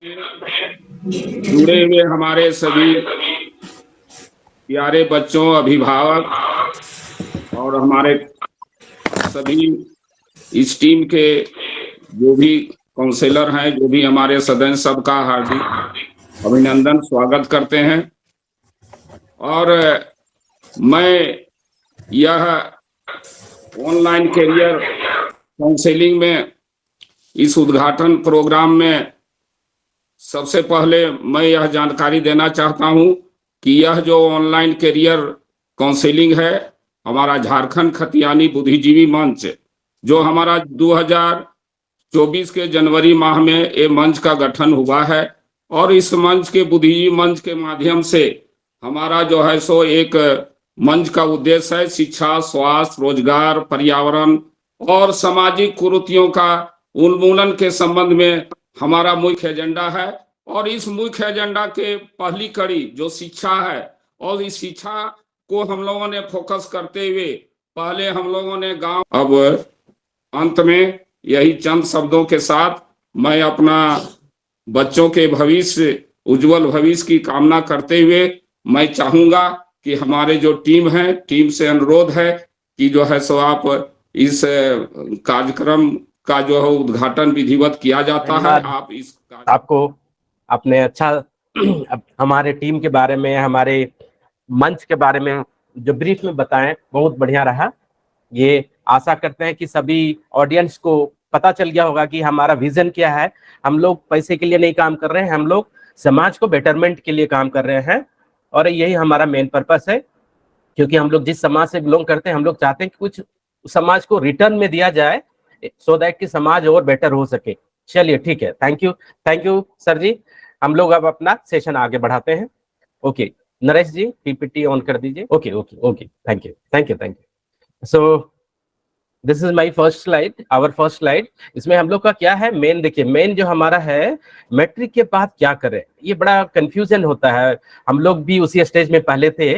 जुड़े हुए हमारे सभी प्यारे बच्चों, अभिभावक और हमारे सभी इस टीम के जो भी काउंसलर हैं, जो भी हमारे सदस्य, सबका हार्दिक अभिनंदन, स्वागत करते हैं। और मैं यह ऑनलाइन करियर काउंसलिंग में इस उद्घाटन प्रोग्राम में सबसे पहले मैं यह जानकारी देना चाहता हूं कि यह जो ऑनलाइन करियर काउंसलिंग है, हमारा झारखंड खतियानी बुद्धिजीवी मंच, जो हमारा 2024 के जनवरी माह में ये मंच का गठन हुआ है। और इस मंच के बुद्धिजीवी मंच के माध्यम से हमारा जो है सो एक मंच का उद्देश्य है शिक्षा, स्वास्थ्य, रोजगार, पर्यावरण और सामाजिक कुरीतियों का उन्मूलन के संबंध में हमारा मुख्य एजेंडा है। और इस मुख्य एजेंडा के पहली कड़ी जो शिक्षा है, और इस शिक्षा को हम लोगों ने फोकस करते हुए पहले हम लोगों ने गांव, अब अंत में यही चंद शब्दों के साथ मैं अपना बच्चों के भविष्य, उज्जवल भविष्य की कामना करते हुए मैं चाहूंगा कि हमारे जो टीम है, टीम से अनुरोध है कि जो है सो आप इस कार्यक्रम का जो है उद्घाटन विधिवत किया जाता है। आप इस आपको अपने अच्छा हमारे टीम के बारे में, हमारे मंच के बारे में जो ब्रीफ में बताएं, बहुत बढ़िया रहा। ये आशा करते हैं कि सभी ऑडियंस को पता चल गया होगा कि हमारा विजन क्या है। हम लोग पैसे के लिए नहीं काम कर रहे हैं, हम लोग समाज को बेटरमेंट के लिए काम कर रहे हैं और यही हमारा मेन पर्पस है। क्योंकि हम लोग जिस समाज से बिलोंग करते हैं, हम लोग चाहते हैं कि कुछ समाज को रिटर्न में दिया जाए सो दैट कि समाज और बेटर हो सके। चलिए ठीक है, थैंक यू सर जी। हम लोग अब अपना सेशन आगे बढ़ाते हैं। Okay Naresh ji, PPT on कर दीजिए। Okay thank you. So this is my first slide, our first slide. इसमें हम लोग का क्या है, मेन देखिए, मेन जो हमारा है मैट्रिक के बाद क्या करें, ये बड़ा कंफ्यूजन होता है। हम लोग भी उसी स्टेज में पहले थे,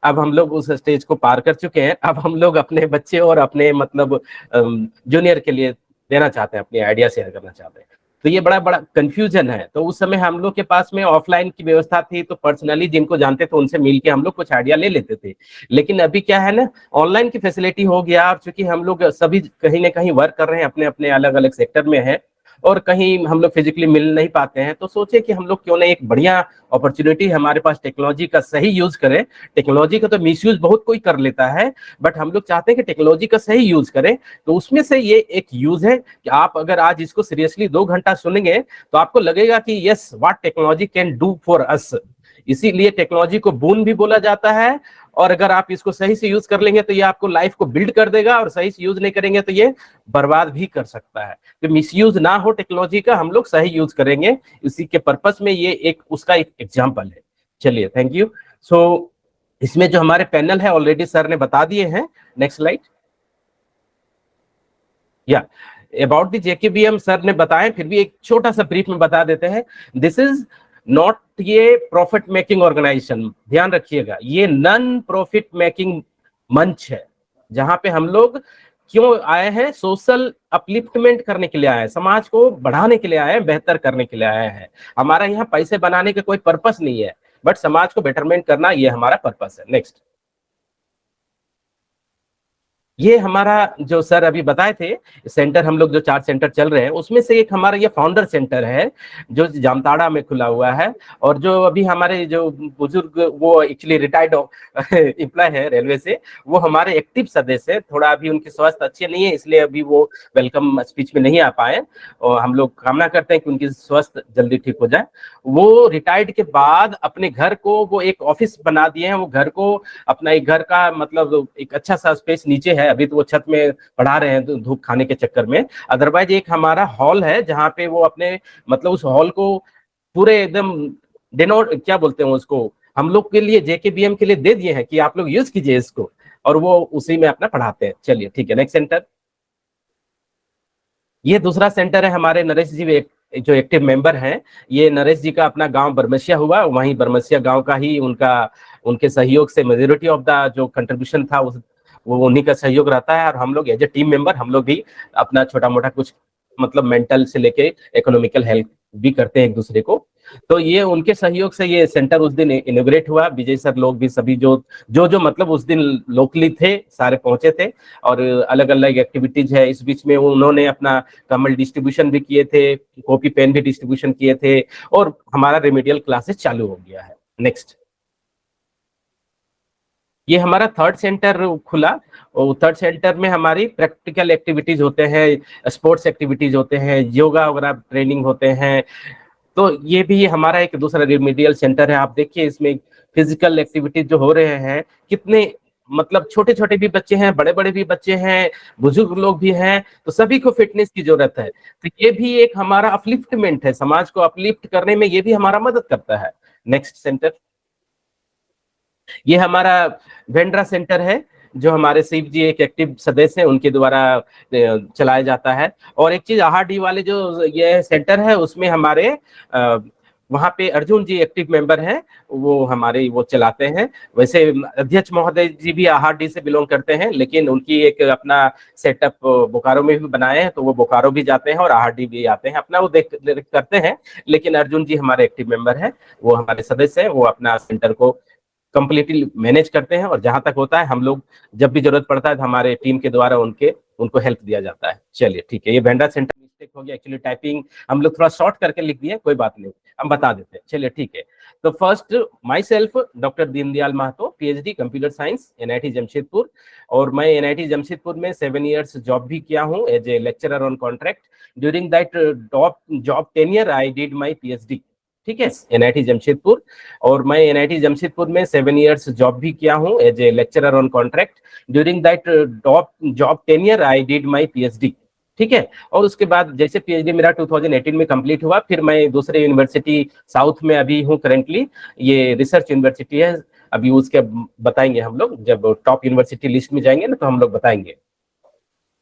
अब हम लोग उस स्टेज को पार कर चुके हैं। अब हम लोग अपने बच्चे और अपने मतलब जूनियर के लिए देना चाहते हैं, अपनी आइडिया शेयर करना चाहते हैं। तो ये बड़ा कंफ्यूजन है। तो उस समय हम लोग के पास में ऑफलाइन की व्यवस्था थी, तो पर्सनली जिनको जानते थे उनसे मिलके हम लोग कुछ आइडिया ले लेते थे। लेकिन अभी क्या है ना, ऑनलाइन की फैसिलिटी हो गया। और चूंकि हम लोग सभी कहीं ना कहीं वर्क कर रहे हैं, अपने अपने अलग अलग सेक्टर में है और कहीं हम लोग फिजिकली मिल नहीं पाते हैं, तो सोचे कि हम लोग क्यों ना एक बढ़िया अपॉर्चुनिटी हमारे पास टेक्नोलॉजी का सही यूज करें। टेक्नोलॉजी का तो मिसयूज बहुत कोई कर लेता है, बट हम लोग चाहते हैं कि टेक्नोलॉजी का सही यूज करें। तो उसमें से ये एक यूज है कि आप अगर आज इसको सीरियसली 2 घंटा सुनेंगे तो आपको लगेगा कि yes, what technology can do for us. इसीलिए टेक्नोलॉजी को बून भी बोला जाता है। और अगर आप इसको सही से यूज कर लेंगे तो ये आपको लाइफ को बिल्ड कर देगा, और सही से यूज नहीं करेंगे तो ये बर्बाद भी कर सकता है। तो मिसयूज ना हो टेक्नोलॉजी का, हम लोग सही यूज करेंगे, इसी के पर्पस में ये एक उसका एक एग्जांपल है। चलिए थैंक यू। सो इसमें जो हमारे पैनल है ऑलरेडी सर ने बता दिए हैं। Next slide. या अबाउट द जेकेबीएम सर ने बताया, फिर भी एक छोटा सा ब्रीफ में बता देते हैं। दिस इज नॉट ये प्रॉफिट मेकिंग ऑर्गेनाइजेशन, ध्यान रखिएगा, ये नॉन प्रॉफिट मेकिंग मंच है। जहां पे हम लोग क्यों आए हैं, सोशल अपलिफ्टमेंट करने के लिए आए हैं, समाज को बढ़ाने के लिए आए हैं, बेहतर करने के लिए आए हैं। हमारा यहाँ पैसे बनाने का कोई पर्पस नहीं है, बट समाज को बेटरमेंट करना ये हमारा पर्पस है। नेक्स्ट। ये हमारा जो सर अभी बताए थे सेंटर, हम लोग जो 4 सेंटर चल रहे हैं उसमें से एक हमारा ये फाउंडर सेंटर है जो जामताड़ा में खुला हुआ है। और जो अभी हमारे जो बुजुर्ग, वो एक्चुअली रिटायर्ड एम्प्लॉय है रेलवे से, वो हमारे एक्टिव सदस्य है। थोड़ा अभी उनकी स्वास्थ्य अच्छी नहीं है, इसलिए अभी वो वेलकम स्पीच में नहीं आ पाए, और हम लोग कामना करते हैं कि उनकी स्वास्थ्य जल्दी ठीक हो जाए। वो रिटायर्ड के बाद अपने घर को वो एक ऑफिस बना दिए हैं। वो घर को अपना एक घर का मतलब एक अच्छा सा स्पेस नीचे है, अभी तो वो छत में पढ़ा रहे हैं धूप खाने के चक्कर में। अदरवाइज एक हमारा हॉल है जहां पे वो अपने मतलब उस हॉल को पूरे एकदम डिनोट क्या बोलते हैं उसको, हम लोग के लिए जेकेबीएम के लिए दे दिए हैं कि आप लोग यूज कीजिए इसको, और वो उसी में अपना पढ़ाते हैं। चलिए ठीक है, नेक्स्ट सेंटर। ये दूसरा सेंटर है हमारे नरेश जी जो एक्टिव मेंबर हैं। ये नरेश जी का अपना गांव बरमसिया हुआ, वहीं बरमसिया गांव का ही उनके सहयोग से मेजोरिटी ऑफ द जो कंट्रीब्यूशन था वो उन्हीं का सहयोग रहता है। और हम लोग एज ए टीम मेंबर हम लोग भी अपना छोटा मोटा कुछ मतलब मेंटल से लेके इकोनॉमिकल हेल्प भी करते हैं एक दूसरे को। तो ये उनके सहयोग से ये सेंटर उस दिन इनोग्रेट हुआ। विजय सर लोग भी सभी जो मतलब उस दिन लोकली थे सारे पहुंचे थे, और अलग अलग एक्टिविटीज है। इस बीच में उन्होंने अपना कमल डिस्ट्रीब्यूशन भी किए थे, कॉपी पेन भी डिस्ट्रीब्यूशन किए थे, और हमारा रेमेडियल क्लासेस चालू हो गया है। नेक्स्ट, ये हमारा थर्ड सेंटर खुला, और थर्ड सेंटर में हमारी प्रैक्टिकल एक्टिविटीज होते हैं, स्पोर्ट्स एक्टिविटीज होते हैं, योगा वगैरह ट्रेनिंग होते हैं। तो ये भी हमारा एक दूसरा रेमेडियल सेंटर है। आप देखिए इसमें फिजिकल एक्टिविटीज जो हो रहे हैं, कितने मतलब छोटे छोटे भी बच्चे हैं, बड़े बड़े भी बच्चे हैं, बुजुर्ग लोग भी हैं, तो सभी को फिटनेस की जरूरत है। तो ये भी एक हमारा अपलिफ्टमेंट है, समाज को अपलिफ्ट करने में ये भी हमारा मदद करता है। नेक्स्ट सेंटर, ये हमारा वेंड्रा सेंटर है, जो हमारे शिव जी एक एक्टिव सदस्य हैं, उनके द्वारा चलाया जाता है। और एक चीज, आहाडी वाले जो ये सेंटर है उसमें हमारे वहाँ पे अर्जुन जी एक्टिव मेंबर हैं, वो हमारे वो चलाते हैं। वैसे अध्यक्ष महोदय जी भी आहाडी से बिलोंग करते हैं, लेकिन उनकी एक अपना सेटअप बोकारो में भी बनाए हैं, तो वो बोकारो भी जाते हैं और आहाडी भी आते हैं, अपना वो देख करते हैं। लेकिन अर्जुन जी हमारे एक्टिव मेंबर हैं, वो हमारे सदस्य हैं, वो अपना सेंटर को कंप्लीटली मैनेज करते हैं। और जहां तक होता है हम लोग जब भी जरूरत पड़ता है तो हमारे टीम के द्वारा उनको हेल्प दिया जाता है। चलिए ठीक है, ये वेंडर सेंटर मिस्टेक हो गया, एक्चुअली टाइपिंग हम लोग थोड़ा शॉर्ट करके लिख दिए, कोई बात नहीं, हम बता देते हैं। चलिए ठीक है, तो first myself doctor Dindayal Mahato, PhD computer science, NIT Jamshedpur. और मैं एनआईटी जमशेदपुर में 7 years जॉब भी किया हूँ as a lecturer on contract. During that job tenure I did my PhD, ठीक है, एनआईटी जमशेदपुर। और मैं एनआईटी जमशेदपुर में 7 years जॉब भी किया हूँ as a lecturer on contract. During that job tenure I did my PhD, ठीक है। और उसके बाद जैसे पीएचडी मेरा 2018 में कंप्लीट हुआ, फिर मैं दूसरे यूनिवर्सिटी साउथ में अभी हूँ करेंटली, ये रिसर्च यूनिवर्सिटी है। अभी उसके बताएंगे हम लोग, जब टॉप यूनिवर्सिटी लिस्ट में जाएंगे ना तो हम लोग बताएंगे,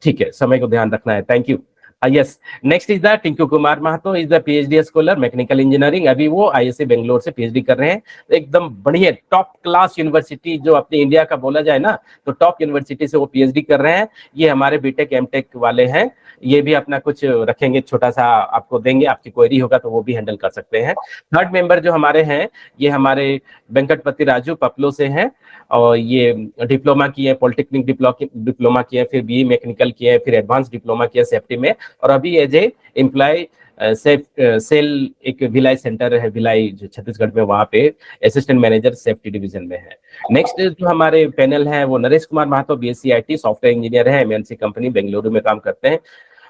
ठीक है। समय को ध्यान रखना है, thank you. Yes, next is the Tinku Kumar Mahato, is the PhD scholar mechanical engineering. अभी वो आईएससी बेंगलोर से पीएचडी कर रहे हैं, एकदम बढ़िया टॉप क्लास यूनिवर्सिटी जो अपने इंडिया का बोला जाए ना, तो टॉप यूनिवर्सिटी से वो पीएचडी कर रहे हैं। ये हमारे बीटेक एमटेक वाले हैं, ये भी अपना कुछ रखेंगे, छोटा सा आपको देंगे, आपकी क्वेरी होगा तो वो भी हैंडल कर सकते हैं। थर्ड मेंबर जो हमारे हैं, ये हमारे वेंकटपति राजू पपलो से हैं, और ये डिप्लोमा किए, पॉलिटेक्निक डिप्लोमा किए, फिर बीई मैकेनिकल किए, फिर एडवांस डिप्लोमा किया सेफ्टी में, और अभी एज ए एम्प्लॉय सेल एक भिलाई सेंटर है, भिलाई जो छत्तीसगढ़ में, वहां पे असिस्टेंट मैनेजर सेफ्टी डिवीजन में है। नेक्स्ट जो हमारे पैनल है वो Naresh Kumar Mahato, BSc IT, software engineer है, एमएनसी कंपनी बेंगलुरु में काम करते हैं।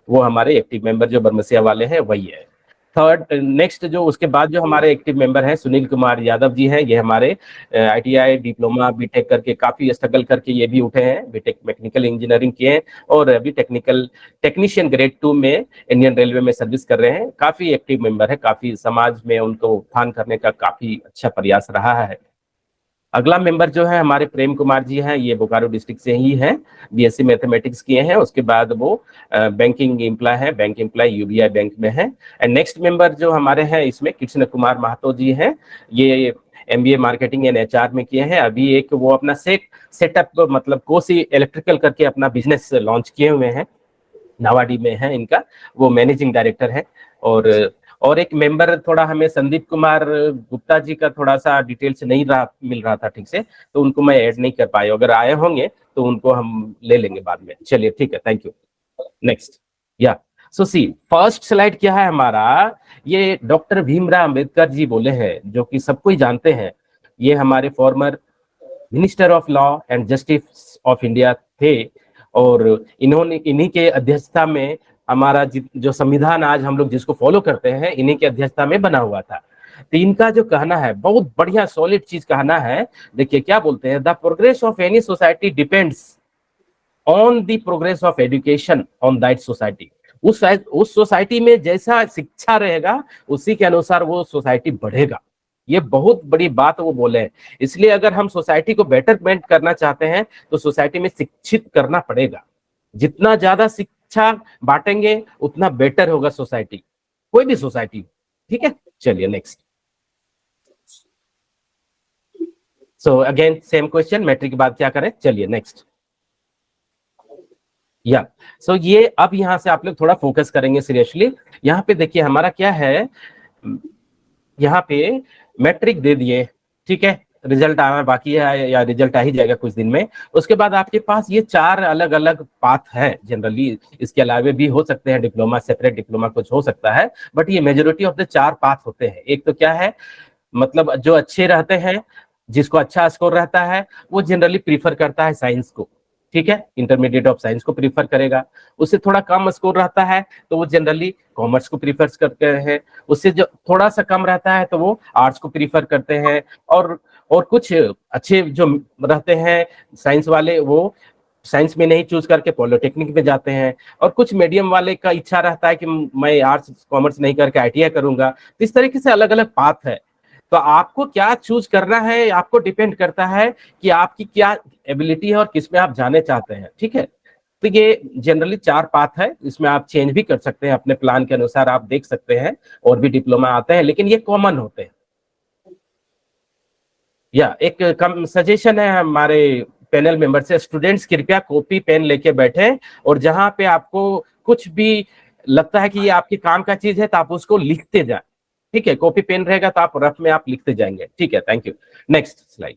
वो हमारे एक्टिव मेंबर जो बरमसिया वाले हैं वही है। थर्ड नेक्स्ट जो उसके बाद जो हमारे एक्टिव मेंबर हैं, सुनील कुमार यादव जी हैं, ये हमारे आईटीआई डिप्लोमा बीटेक करके काफी स्ट्रगल करके ये भी उठे हैं, बीटेक मैकेनिकल इंजीनियरिंग किए हैं, और अभी टेक्नीशियन ग्रेड 2 में इंडियन रेलवे में सर्विस कर रहे हैं। काफी एक्टिव मेंबर है, काफी समाज में उनको उत्थान करने का काफी अच्छा प्रयास रहा है। अगला मेंबर जो है हमारे प्रेम कुमार जी हैं, ये बोकारो डिस्ट्रिक्ट से ही हैं, बीएससी मैथमेटिक्स किए हैं। उसके बाद वो बैंकिंग एम्प्लॉय है, बैंक एम्प्लॉय यूबीआई बैंक में है। एंड नेक्स्ट मेंबर जो हमारे हैं इसमें कृष्ण कुमार महतो जी हैं, ये एमबीए मार्केटिंग एंड एचआर में किए हैं। अभी एक वो अपना सेटअप मतलब कोसी इलेक्ट्रिकल करके अपना बिजनेस लॉन्च किए हुए हैं, नावाडी में है इनका, वो मैनेजिंग डायरेक्टर है। और एक मेंबर थोड़ा हमें संदीप कुमार गुप्ता जी का थोड़ा सा डिटेल्स नहीं मिल रहा था ठीक से, तो उनको मैं ऐड नहीं कर पाया, अगर आए होंगे तो उनको हम ले लेंगे बाद में। चलिए ठीक है, थैंक यू। नेक्स्ट, या सो सी फर्स्ट स्लाइड क्या है हमारा, ये डॉक्टर भीमराव अंबेडकर जी बोले हैं, जो कि सबको ही जानते हैं। ये हमारे former minister of law and justice of India थे, और इन्हीं के अध्यक्षता में हमारा जो संविधान आज हम लोग जिसको फॉलो करते हैं, इन्हीं की अध्यक्षता में बना हुआ था। तो इनका जो कहना है बहुत बढ़िया सॉलिड चीज कहना है। देखिए क्या बोलते हैं, the progress of any society depends on the progress of education on that society. उस सोसाइटी में जैसा शिक्षा रहेगा उसी के अनुसार वो सोसाइटी बढ़ेगा। ये बहुत बड़ी बात वो बोले हैं। इसलिए अगर हम सोसाइटी को बेटरमेंट करना चाहते हैं तो सोसाइटी में शिक्षित करना पड़ेगा। जितना ज्यादा शिक्षा बांटेंगे उतना बेटर होगा सोसाइटी, कोई भी सोसाइटी, ठीक है। चलिए next. So again same question, matric के बाद क्या करें, चलिए नेक्स्ट। या सो ये अब यहां से आप लोग थोड़ा फोकस करेंगे सीरियसली। यहाँ पे देखिए हमारा क्या है, यहाँ पे मैट्रिक दे दिए, ठीक है, रिजल्ट आना बाकी है या रिजल्ट आ ही जाएगा कुछ दिन में। उसके बाद आपके पास ये 4 अलग अलग पाथ है जनरली, इसके अलावा भी हो सकते हैं डिप्लोमा, सेपरेट डिप्लोमा कुछ हो सकता है, बट ये मेजोरिटी ऑफ द 4 पाथ होते हैं। एक तो क्या है, मतलब जो अच्छे रहते हैं, जिसको अच्छा स्कोर रहता है, वो जनरली प्रीफर करता है साइंस को, ठीक है, इंटरमीडिएट ऑफ साइंस को प्रीफर करेगा। उससे थोड़ा कम स्कोर रहता है तो वो जनरली कॉमर्स को प्रीफर करते हैं। उससे जो थोड़ा सा कम रहता है तो वो आर्ट्स को प्रीफर करते हैं। और कुछ अच्छे जो रहते हैं साइंस वाले, वो साइंस में नहीं चूज करके पॉलिटेक्निक में जाते हैं। और कुछ मीडियम वाले का इच्छा रहता है कि मैं आर्ट्स कॉमर्स नहीं करके आईटीआई करूंगा। तो इस तरीके से अलग अलग पाथ है। तो आपको क्या चूज करना है, आपको डिपेंड करता है कि आपकी क्या एबिलिटी है और किसमें आप जाने चाहते हैं, ठीक है। तो ये जनरली 4 पाथ है, इसमें आप चेंज भी कर सकते हैं अपने प्लान के अनुसार, आप देख सकते हैं और भी डिप्लोमा आते हैं, लेकिन ये कॉमन होते हैं। या एक कम सजेशन है हमारे पैनल मेंबर से, स्टूडेंट्स कृपया कॉपी पेन लेके बैठे, और जहां पे आपको कुछ भी लगता है कि ये आपके काम का चीज है तो आप उसको लिखते जाए, ठीक है। कॉपी पेन रहेगा तो आप रफ में आप लिखते जाएंगे, ठीक है। Thank you. Next slide.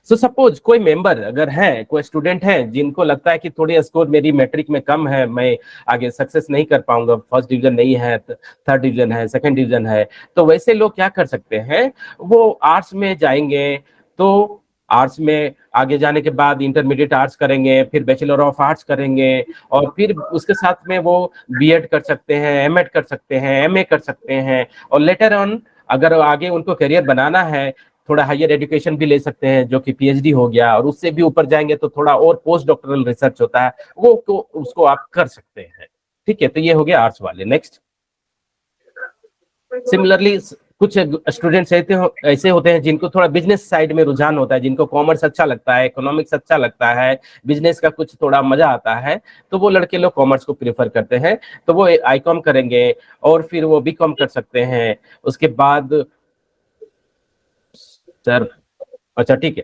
So suppose कोई मेंबर अगर है, कोई स्टूडेंट है जिनको लगता है कि थोड़ी स्कोर मेरी मैट्रिक में कम है, मैं आगे सक्सेस नहीं कर पाऊंगा, फर्स्ट डिवीजन नहीं है, थर्ड डिवीजन है, सेकंड डिवीजन है, तो वैसे लोग क्या कर सकते हैं, वो आर्ट्स में जाएंगे। तो आर्ट्स में आगे जाने के बाद इंटरमीडिएट आर्ट्स करेंगे, फिर बैचलर ऑफ आर्ट्स करेंगे, और फिर उसके साथ में वो बीएड कर सकते हैं, एमएड कर सकते हैं, एमए कर सकते हैं, और लेटर ऑन अगर आगे उनको करियर बनाना है, थोड़ा हायर एजुकेशन भी ले सकते हैं जो कि पीएचडी हो गया, और उससे भी ऊपर जाएंगे तो थोड़ा और पोस्ट डॉक्टरल रिसर्च होता है, वो उसको आप कर सकते हैं, ठीक है। तो ये हो गया आर्ट्स वाले। नेक्स्ट, सिमिलरली कुछ स्टूडेंट्स ऐसे होते हैं जिनको थोड़ा बिजनेस साइड में रुझान होता है, जिनको कॉमर्स अच्छा लगता है, इकोनॉमिक्स अच्छा लगता है, बिजनेस का कुछ थोड़ा मजा आता है, तो वो लड़के लोग कॉमर्स को प्रेफर करते हैं, तो वो आईकॉम करेंगे और फिर वो बीकॉम कर सकते हैं। उसके बाद सर, अच्छा ठीक है,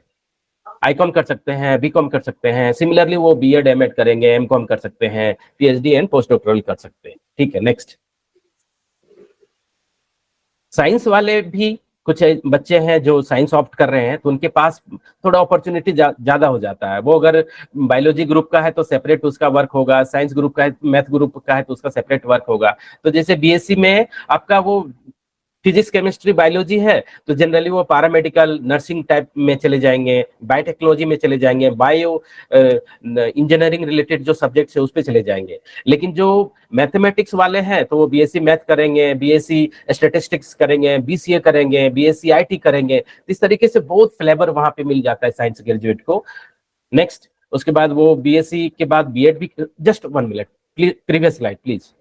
आईकॉम कर सकते हैं, बीकॉम कर सकते हैं, सिमिलरली वो बीएड एमएड करेंगे, एमकॉम कर सकते हैं, पीएचडी एंड पोस्ट डॉक्टरल कर सकते हैं, ठीक है। नेक्स्ट, साइंस वाले भी कुछ बच्चे हैं जो साइंस ऑप्ट कर रहे हैं, तो उनके पास थोड़ा अपॉर्चुनिटी ज्यादा हो जाता है। वो अगर बायोलॉजी ग्रुप का है तो सेपरेट उसका वर्क होगा, साइंस ग्रुप का है, मैथ ग्रुप का है तो उसका सेपरेट वर्क होगा। तो जैसे बीएससी में आपका वो फिजिक्स केमिस्ट्री बायोलॉजी है, तो जनरली वो पैरामेडिकल नर्सिंग टाइप में चले जाएंगे, बायोटेक्नोलॉजी में चले जाएंगे, बायो इंजीनियरिंग रिलेटेड जो सब्जेक्ट्स है उस पर चले जाएंगे। लेकिन जो मैथमेटिक्स वाले हैं तो वो बीएससी मैथ करेंगे, बीएससी स्टैटिस्टिक्स करेंगे, बीसीए करेंगे, बीएससी आईटी करेंगे। इस तरीके से बहुत फ्लेवर वहां पे मिल जाता है साइंस ग्रेजुएट को। नेक्स्ट, उसके बाद वो बीएससी के बाद बीएड भी, just 1 minute, previous slide please.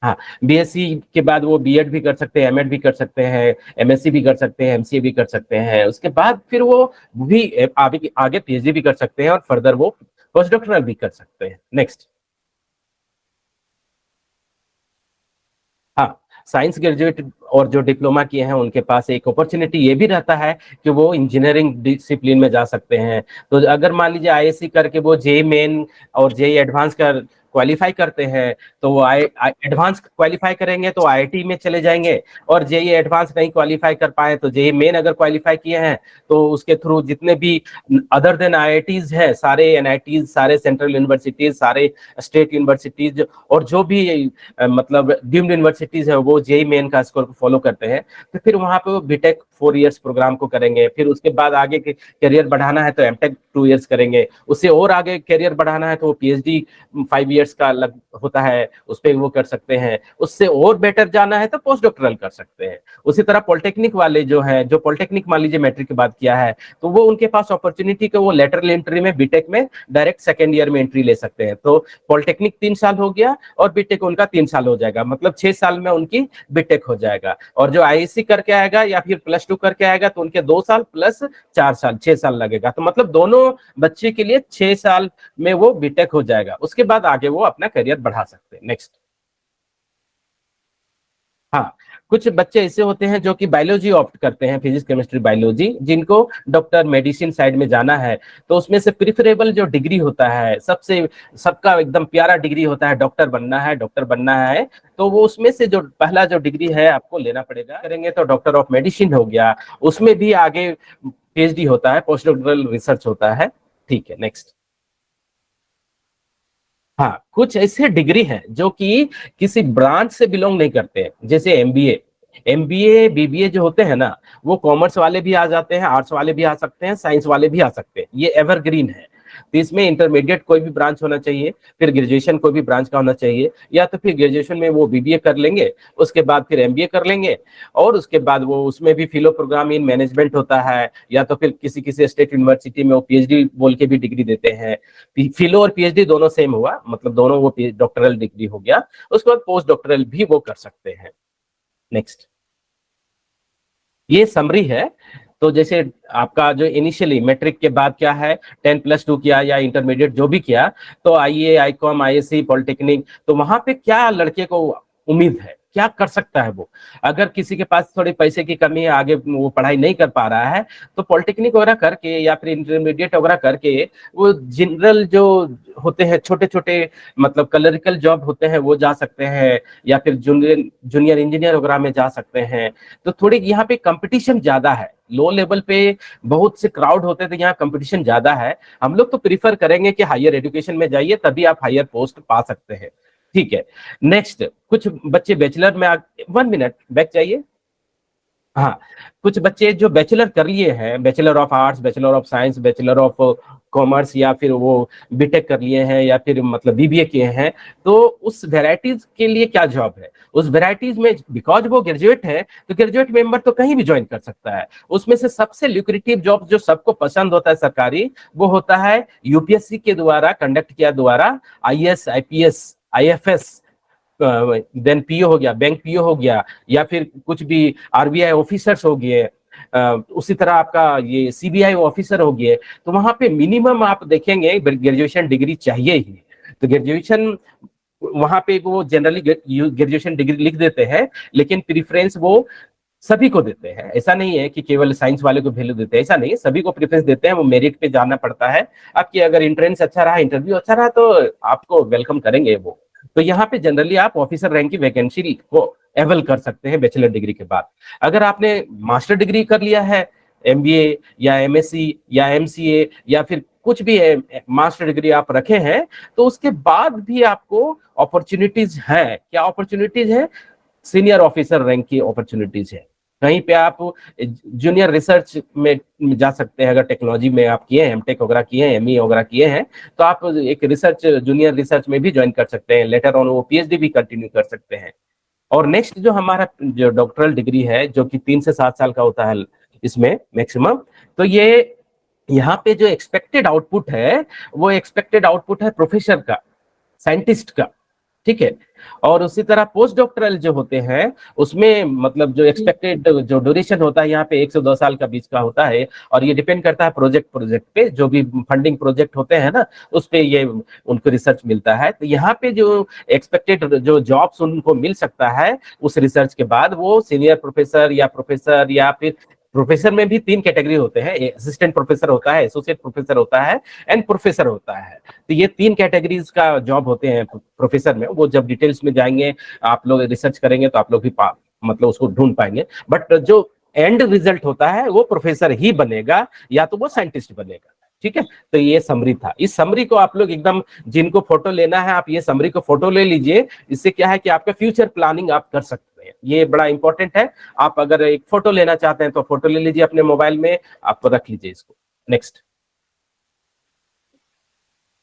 हाँ, बीएससी के बाद वो बीएड भी कर सकते हैं, एमएड भी कर सकते हैं, एमएससी भी कर सकते हैं, एमसीए भी कर सकते हैं। उसके बाद फिर वो भी आगे पीएचडी भी कर सकते हैं और फर्दर वो पोस्ट डॉक्टरल भी कर सकते हैं। नेक्स्ट, हाँ, साइंस ग्रेजुएट और जो डिप्लोमा किए हैं उनके पास एक अपॉर्चुनिटी ये भी रहता है कि वो इंजीनियरिंग डिसिप्लिन में जा सकते हैं। तो अगर मान लीजिए आईएससी करके वो जेई मेन और जेई एडवांस का क्वालिफाई करते हैं, तो वो एडवांस क्वालिफाई करेंगे तो आईआईटी में चले जाएंगे, और जेई एडवांस नहीं क्वालिफाई कर पाए तो जेई मेन अगर क्वालिफाई किए हैं तो उसके थ्रू जितने भी अदर देन आईआईटीज है, सारे एनआईटीज, सारे सेंट्रल यूनिवर्सिटीज, सारे स्टेट यूनिवर्सिटीज, और जो भी मतलब डीम्ड यूनिवर्सिटीज है वो जेई मेन का स्कोर को फॉलो करते हैं। तो फिर वहां पे वो बीटेक 4 इयर्स प्रोग्राम को करेंगे, फिर उसके बाद आगे करियर बढ़ाना है तो एमटेक 2 इयर्स करेंगे, उससे और आगे करियर बढ़ाना है तो वो पीएचडी 5 इयर्स का अलग होता है, उस पर वो कर सकते हैं, उससे और बेटर जाना है तो पोस्ट डॉक्टरल कर सकते हैं। उसी तरह पॉलिटेक्निक वाले जो हैं, जो पॉलिटेक्निक मान लीजिए मैट्रिक के बाद किया है, तो वो उनके पास अपॉर्चुनिटी के वो लेटरल एंट्री में बीटेक में डायरेक्ट सेकेंड ईयर में एंट्री ले सकते हैं। तो पॉलिटेक्निक 3 साल हो गया और बीटेक उनका 3 साल हो जाएगा, मतलब 6 साल में उनकी बीटेक हो जाएगा। और जो आईएससी करके आएगा या फिर +2 करके आएगा तो उनके 2 साल प्लस 4 साल, 6 साल लगेगा। तो मतलब दोनों बच्चे के लिए 6 साल में वो बीटेक हो जाएगा, उसके बाद आगे वो अपना करियर बढ़ा सकते हैं। नेक्स्ट, हाँ, कुछ बच्चे ऐसे होते हैं जो कि बायोलॉजी ऑप्ट करते हैं, फिजिक्स केमिस्ट्री बायोलॉजी, जिनको डॉक्टर मेडिसिन साइड में जाना है, तो उसमें से प्रिफरेबल जो डिग्री होता है, सबसे सबका एकदम प्यारा डिग्री होता है, डॉक्टर बनना है, डॉक्टर बनना है, तो वो उसमें से जो पहला जो डिग्री है आपको लेना पड़ेगा। करेंगे तो डॉक्टर ऑफ मेडिसिन हो गया, उसमें भी आगे पीएचडी होता है, पोस्ट डॉक्टरल रिसर्च होता है। ठीक है, नेक्स्ट। हाँ, कुछ ऐसे डिग्री हैं जो कि किसी ब्रांच से बिलोंग नहीं करते हैं, जैसे एमबीए। एमबीए बीबीए जो होते हैं ना, वो कॉमर्स वाले भी आ जाते हैं, आर्ट्स वाले भी आ सकते हैं, साइंस वाले भी आ सकते हैं, ये एवरग्रीन है। तो इसमें इंटरमीडिएट कोई भी ब्रांच होना चाहिए, फिर ग्रेजुएशन कोई भी ब्रांच का होना चाहिए, या तो फिर ग्रेजुएशन में वो बीबीए कर लेंगे, उसके बाद फिर एमबीए कर लेंगे, और उसके बाद वो उसमें भी फिलो प्रोग्राम इन मैनेजमेंट होता है, या तो फिर किसी किसी स्टेट यूनिवर्सिटी में वो पीएचडी बोल के भी डिग्री देते हैं। फिलो और पीएचडी दोनों सेम हुआ, मतलब दोनों वो डॉक्टरल डिग्री हो गया। उसके बाद पोस्ट डॉक्टरल भी वो कर सकते हैं। नेक्स्ट, ये समरी है। तो जैसे आपका जो इनिशियली मैट्रिक के बाद क्या है, 10+2 किया या इंटरमीडिएट जो भी किया, तो आईए, आईकॉम, आईएससी, पॉलिटेक्निक, तो वहां पे क्या लड़के को उम्मीद है, क्या कर सकता है वो। अगर किसी के पास थोड़ी पैसे की कमी है, आगे वो पढ़ाई नहीं कर पा रहा है, तो पॉलिटेक्निक वगैरह करके या फिर इंटरमीडिएट वगैरह करके वो जनरल जो होते हैं छोटे छोटे, मतलब क्लरिकल जॉब होते हैं, वो जा सकते हैं, या फिर जूनियर जूनियर इंजीनियर वगैरह में जा सकते हैं। तो थोड़ी यहाँ पे कंपटीशन ज्यादा है, लो लेवल पे बहुत से क्राउड होते थे, यहाँ कंपटीशन ज्यादा है। हम लोग तो प्रीफर करेंगे कि हायर एजुकेशन में जाइए, तभी आप हायर पोस्ट पा सकते हैं। ठीक है, नेक्स्ट। कुछ बच्चे बैचलर में 1 मिनट बैक जाइए। हाँ, कुछ बच्चे जो बैचलर कर लिए हैं, bachelor of arts, bachelor of science, bachelor of commerce, या फिर वो बीटेक कर लिए हैं, या फिर मतलब बीबीए किए हैं, तो उस वेराइटीज के लिए क्या जॉब है, उस वेराइटीज में बिकॉज वो ग्रेजुएट है, तो ग्रेजुएट मेंबर तो कहीं भी ज्वाइन कर सकता है। उसमें से सबसे ल्यूक्रेटिव जॉब जो सबको पसंद होता है सरकारी, वो होता है यूपीएससी के द्वारा कंडक्ट किया द्वारा IAS, IPS, IFS, then PO हो गया, बैंक पीओ हो गया, या फिर कुछ भी आरबीआई ऑफिसर्स हो गए, उसी तरह आपका ये सीबीआई ऑफिसर हो गए। तो वहां पे मिनिमम आप देखेंगे ग्रेजुएशन डिग्री चाहिए ही। तो ग्रेजुएशन वहां पे वो जनरली ग्रेजुएशन डिग्री लिख देते हैं, लेकिन प्रीफरेंस वो सभी को देते हैं। ऐसा नहीं है कि केवल साइंस वाले को वैल्यू देते हैं, ऐसा नहीं है, सभी को प्रेफरेंस देते हैं। वो मेरिट पे जाना पड़ता है। आपकी अगर एंट्रेंस अच्छा रहा, इंटरव्यू अच्छा रहा, तो आपको वेलकम करेंगे वो। तो यहाँ पे जनरली आप ऑफिसर रैंक की वैकेंसी को एवल कर सकते हैं बैचलर डिग्री के बाद। अगर आपने मास्टर डिग्री कर लिया है, एमबीए या एमएससी या एमसीए, या फिर कुछ भी मास्टर डिग्री आप रखे हैं, तो उसके बाद भी आपको अपॉर्चुनिटीज है। क्या अपॉर्चुनिटीज है? सीनियर ऑफिसर रैंक की अपॉर्चुनिटीज है। कहीं पे आप जूनियर रिसर्च में जा सकते हैं। अगर टेक्नोलॉजी में आप किए हैं, एमटेक वगैरह किए हैं, एमई वगैरह किए हैं, तो आप एक रिसर्च, जूनियर रिसर्च में भी ज्वाइन कर सकते हैं। लेटर ऑन वो पीएचडी भी कंटिन्यू कर सकते हैं। और नेक्स्ट जो हमारा जो डॉक्टरल डिग्री है, जो कि 3 से 7 साल का होता है इसमें मैक्सिमम, तो ये यहाँ पे जो एक्सपेक्टेड आउटपुट है, वो एक्सपेक्टेड आउटपुट है प्रोफेसर का, साइंटिस्ट का। ठीक है। और उसी तरह पोस्ट डॉक्टरल जो होते हैं, उसमें मतलब जो एक्सपेक्टेड जो ड्यूरेशन होता है, यहाँ पे 1 से 2 साल का बीच का होता है। और ये डिपेंड करता है प्रोजेक्ट पे, जो भी फंडिंग प्रोजेक्ट होते हैं ना, उस पे ये उनको रिसर्च मिलता है। तो यहाँ पे जो एक्सपेक्टेड जो जॉब्स उनको मिल सकता है उस रिसर्च के बाद, वो सीनियर प्रोफेसर या प्रोफेसर, या फिर प्रोफेसर में भी 3 कैटेगरी होते हैं। असिस्टेंट प्रोफेसर होता है, एसोसिएट प्रोफेसर होता है, एंड प्रोफेसर होता है। तो ये 3 कैटेगरीज का जॉब होते हैं प्रोफेसर में। वो जब डिटेल्स में जाएंगे, आप लोग रिसर्च करेंगे, तो आप लोग भी मतलब उसको ढूंढ पाएंगे। बट जो एंड रिजल्ट होता है, वो प्रोफेसर ही बनेगा, या तो वो साइंटिस्ट बनेगा। ठीक है। तो ये समरी था। इस समरी को आप लोग एकदम, जिनको फोटो लेना है, आप ये समरी को फोटो ले लीजिए। इससे क्या है कि आपका फ्यूचर प्लानिंग आप कर सकते हैं। ये बड़ा इंपॉर्टेंट है। आप अगर एक फोटो लेना चाहते हैं, तो फोटो ले लीजिए अपने मोबाइल में, आप रख लीजिए इसको। नेक्स्ट।